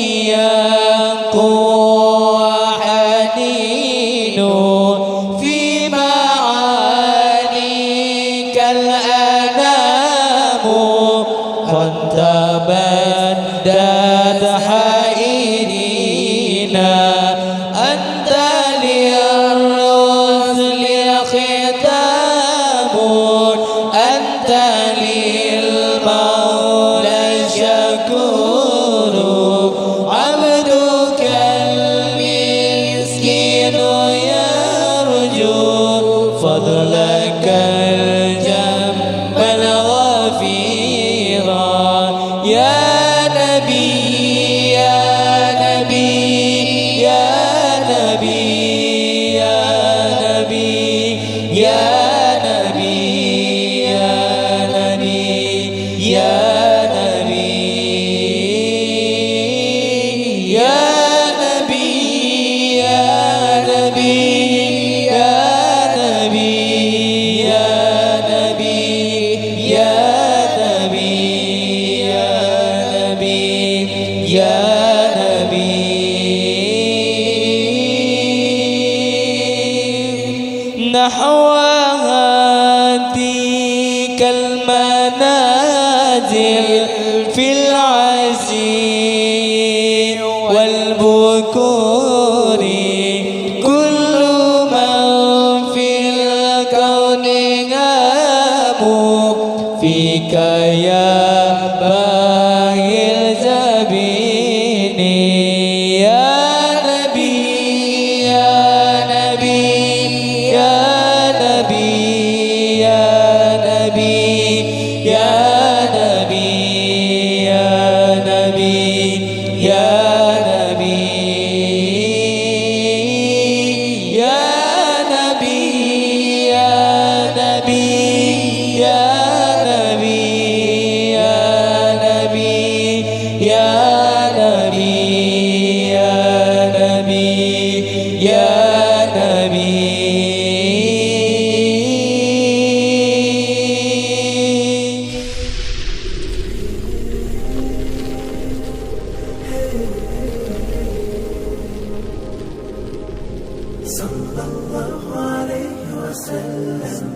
واشتياق وحنين في معانيك الأنام قد تبدت حائرينا أنت للرسل ختام أنت للمولى شكور عبدك المسكين يرجو فضلك الجم الغفيرا يا نبي يا نبي يا نبي يا نبي يا نبي يا نبي يا نبي يا نبي يا نبي يا نبي يا نبي يا نبي يا نبي يا نبي نحو هاتيك المنازل في العزي والبكور كل من في الكون هام فيك يا باهي الزبين يا نبي يا نبي يا نبي يا نبي يا نبي يا نبي يا نبي يا نبي يا نبي يا نبي يا نبي يا نبي يا نبي يا نبي صلى الله عليه وسلم